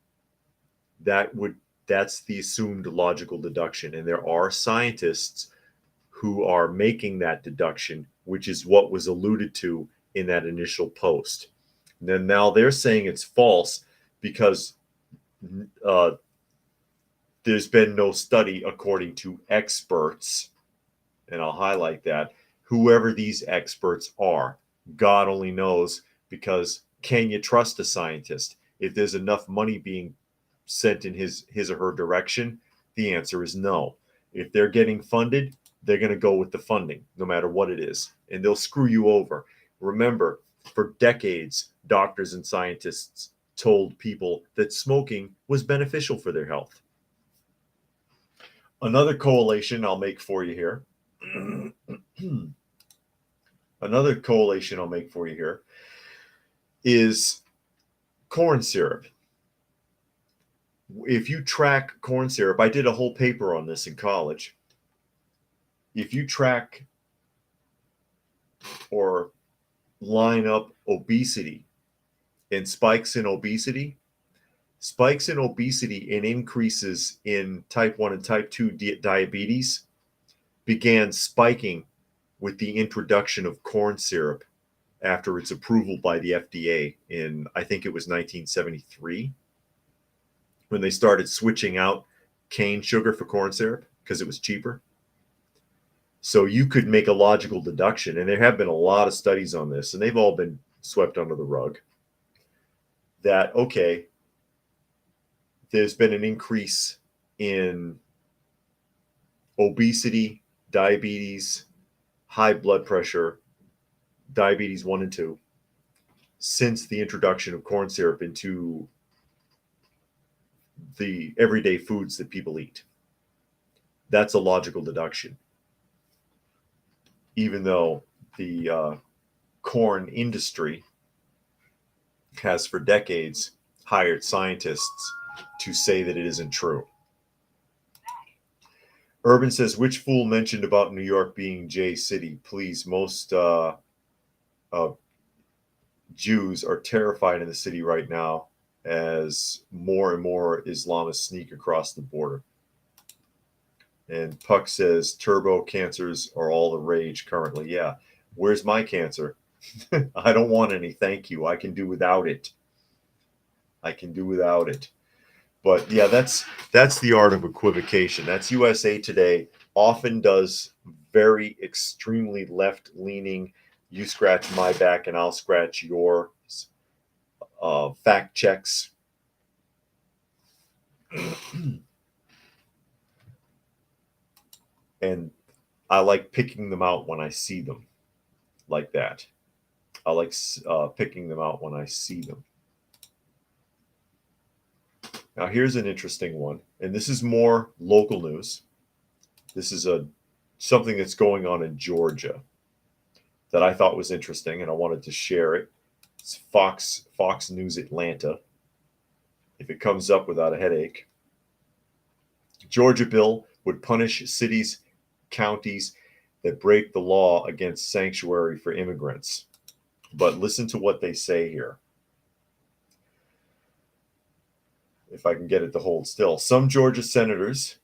That's the assumed logical deduction. And there are scientists who are making that deduction, which is what was alluded to in that initial post. And then now they're saying it's false because there's been no study according to experts. And I'll highlight that, whoever these experts are. God only knows, because can you trust a scientist? If there's enough money being sent in his or her direction, the answer is no. If they're getting funded, they're going to go with the funding, no matter what it is, and they'll screw you over. Remember, for decades, doctors and scientists told people that smoking was beneficial for their health. Another correlation I'll make for you here. Another correlation I'll make for you here is corn syrup. If you track corn syrup, I did a whole paper on this in college. If you track or line up obesity and spikes in obesity and increases in type 1 and type 2 diabetes began spiking with the introduction of corn syrup after its approval by the FDA in, I think it was 1973, when they started switching out cane sugar for corn syrup because it was cheaper. So you could make a logical deduction, and there have been a lot of studies on this, and they've all been swept under the rug, that, okay, there's been an increase in obesity, diabetes, high blood pressure, diabetes 1 and 2, since the introduction of corn syrup into the everyday foods that people eat. That's a logical deduction. Even though the corn industry has for decades hired scientists to say that it isn't true. Urban says, which fool mentioned about New York being J City? Please, most Jews are terrified in the city right now as more and more Islamists sneak across the border. And Puck says, turbo cancers are all the rage currently. Yeah. Where's my cancer? I don't want any, thank you. I can do without it. But yeah, that's the art of equivocation. That's USA Today. Often does very extremely left-leaning, you scratch my back and I'll scratch yours, fact checks. And I like picking them out when I see them like that. I like picking them out when I see them. Now, here's an interesting one, and this is more local news. This is something that's going on in Georgia that I thought was interesting, and I wanted to share it. It's Fox News Atlanta. If it comes up without a headache. Georgia bill would punish cities, counties that break the law against sanctuary for immigrants. But listen to what they say here. If I can get it to hold still. Some Georgia senators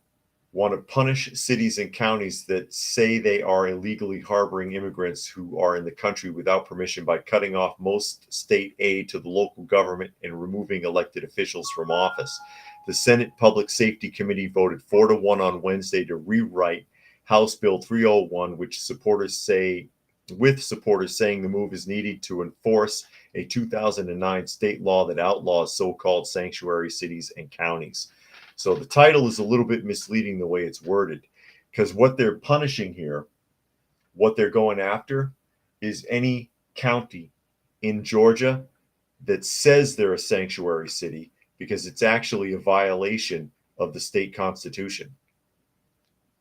want to punish cities and counties that say they are illegally harboring immigrants who are in the country without permission by cutting off most state aid to the local government and removing elected officials from office. The Senate Public Safety Committee voted 4-1 on Wednesday to rewrite House Bill 301, with supporters saying the move is needed to enforce a 2009 state law that outlaws so-called sanctuary cities and counties. So the title is a little bit misleading the way it's worded, because what they're punishing here, what they're going after, is any county in Georgia that says they're a sanctuary city, because it's actually a violation of the state constitution.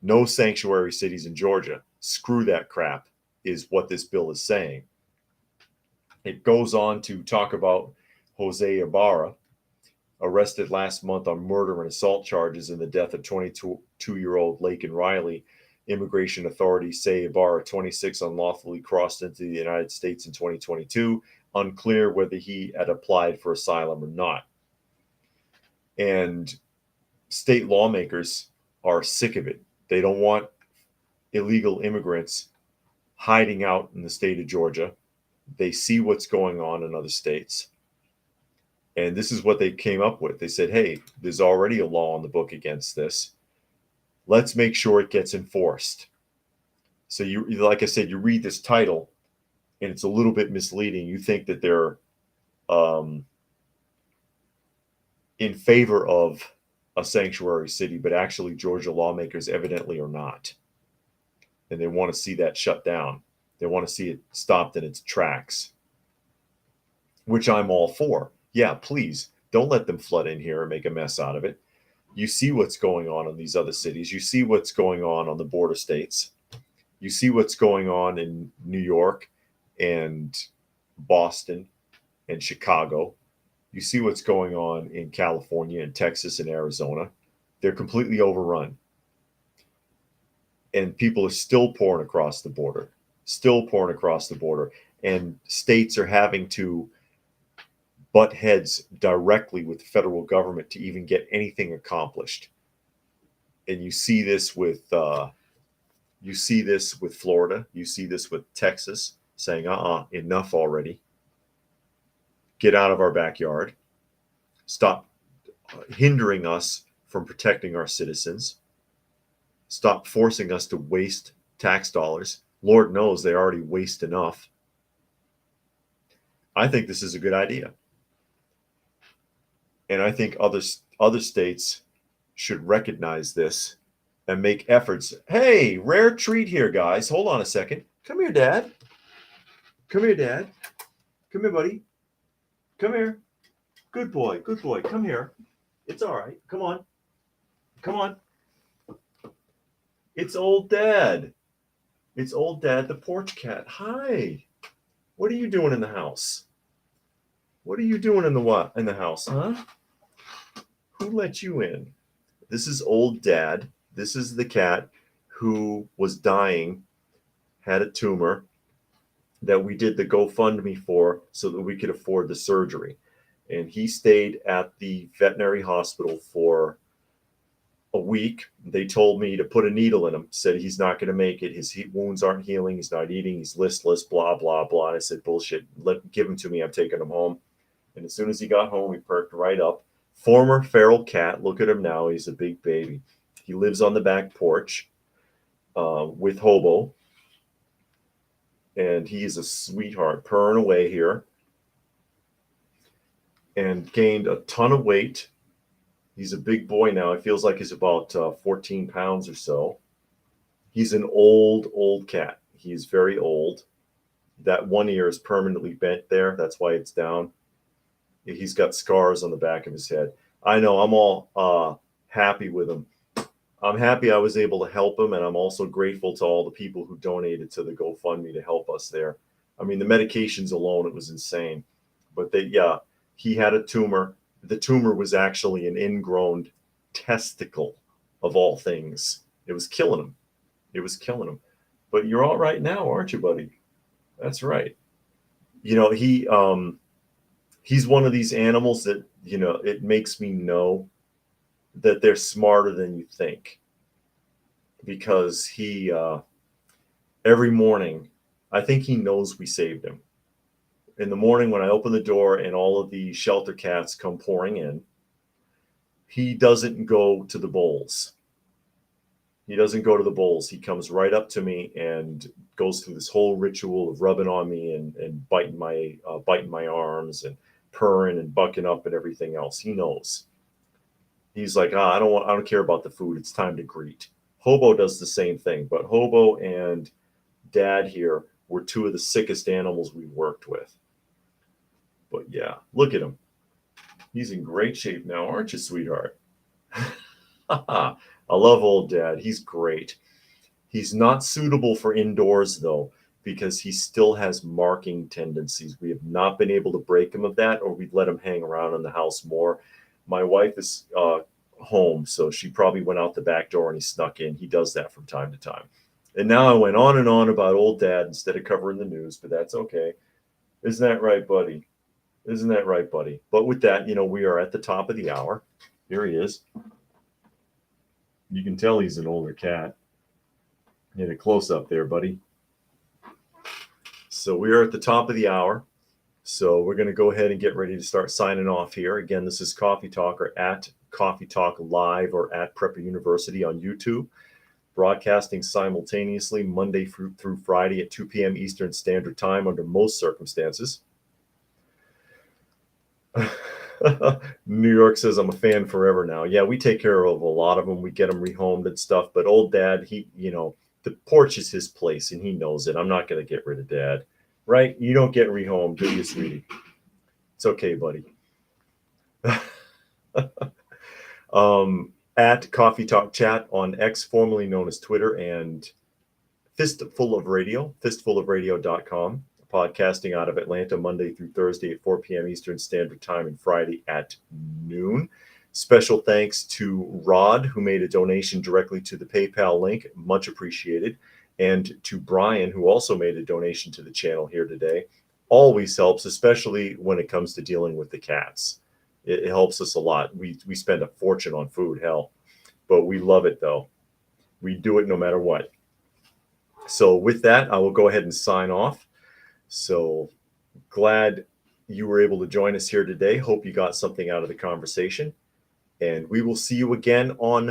No sanctuary cities in Georgia. Screw that crap, is what this bill is saying. It goes on to talk about Jose Ibarra, arrested last month on murder and assault charges in the death of 22-year-old Laken Riley. Immigration authorities say Ibarra, 26, unlawfully crossed into the United States in 2022. Unclear whether he had applied for asylum or not. And state lawmakers are sick of it. They don't want illegal immigrants hiding out in the state of Georgia. They see what's going on in other states. And this is what they came up with. They said, hey, there's already a law on the book against this. Let's make sure it gets enforced. So you, like I said, you read this title and it's a little bit misleading. You think that they're um, in favor of a sanctuary city, but actually Georgia lawmakers evidently are not. And they want to see that shut down. They want to see it stopped in its tracks, which I'm all for. Yeah, please don't let them flood in here and make a mess out of it. You see what's going on in these other cities. You see what's going on the border states. You see what's going on in New York and Boston and Chicago. You see what's going on in California and Texas and Arizona. They're completely overrun. And people are still pouring across the border, And states are having to butt heads directly with the federal government to even get anything accomplished. And you see this with Florida. You see this with Texas saying, enough already. Get out of our backyard. Stop hindering us from protecting our citizens. Stop forcing us to waste tax dollars. Lord knows they already waste enough. I think this is a good idea. And I think other states should recognize this and make efforts. Hey, rare treat here, guys. Hold on a second. Come here, Dad. Come here, Dad. Come here, buddy. Come here. Good boy. Good boy. Come here. It's all right. Come on. Come on. It's old Dad. It's old Dad, the porch cat. Hi. What are you doing in the house? What are you doing in the house, huh? Who let you in? This is old Dad. This is the cat who was dying, had a tumor that we did the GoFundMe for so that we could afford the surgery. And he stayed at the veterinary hospital for a week. They told me to put a needle in him, said he's not going to make it. His wounds aren't healing. He's not eating. He's listless, blah, blah, blah. And I said, bullshit. Give him to me. I'm taking him home. And as soon as he got home, he perked right up. Former feral cat. Look at him now. He's a big baby. He lives on the back porch with Hobo. And he's a sweetheart, purring away here. And gained a ton of weight. He's a big boy now. It feels like he's about 14 pounds or so. He's an old cat. He's very old. That one ear is permanently bent there. That's why it's down. He's got scars on the back of his head. I know. I'm all happy with him. I'm happy I was able to help him, and I'm also grateful to all the people who donated to the GoFundMe to help us there. I mean, the medications alone, it was insane. But he had a tumor. The tumor was actually an ingrown testicle, of all things. It was killing him. But you're all right now, aren't you, buddy? That's right. You know, he's one of these animals that, it makes me know that they're smarter than you think. Because he, every morning, I think he knows we saved him. In the morning when I open the door and all of the shelter cats come pouring in, he doesn't go to the bowls. He comes right up to me and goes through this whole ritual of rubbing on me and biting my arms and purring and bucking up and everything else. He knows. He's like, I don't care about the food. It's time to greet. Hobo does the same thing, but Hobo and Dad here were two of the sickest animals we worked with. But yeah, look at him. He's in great shape now, aren't you, sweetheart? I love old Dad. He's great. He's not suitable for indoors, though, because he still has marking tendencies. We have not been able to break him of that, or we'd let him hang around in the house more. My wife is home, so she probably went out the back door and he snuck in. He does that from time to time. And now I went on and on about old Dad instead of covering the news, but that's okay. Isn't that right, buddy? But with that, we are at the top of the hour. Here he is. You can tell he's an older cat. Get a close up there, buddy. So we are at the top of the hour. So we're going to go ahead and get ready to start signing off here. Again, this is Coffee Talk, or at Coffee Talk Live, or at Prepper University on YouTube. broadcasting simultaneously Monday through Friday at 2 p.m. Eastern Standard Time under most circumstances. New York says, I'm a fan forever now. Yeah, we take care of a lot of them. We get them rehomed and stuff. But old dad, the porch is his place and he knows it. I'm not going to get rid of dad. Right? You don't get rehomed, do you, sweetie? It's okay, buddy. At Coffee Talk Chat on X, formerly known as Twitter, and Fistful of Radio, fistfulofradio.com, podcasting out of Atlanta Monday through Thursday at 4 p.m. Eastern Standard Time and Friday at noon. Special thanks to Rod, who made a donation directly to the PayPal link. Much appreciated. And to Brian, who also made a donation to the channel here today. Always helps, especially when it comes to dealing with the cats. It helps us a lot. We spend a fortune on food, hell. But we love it, though. We do it no matter what. So with that, I will go ahead and sign off. So glad you were able to join us here today. Hope you got something out of the conversation. And we will see you again on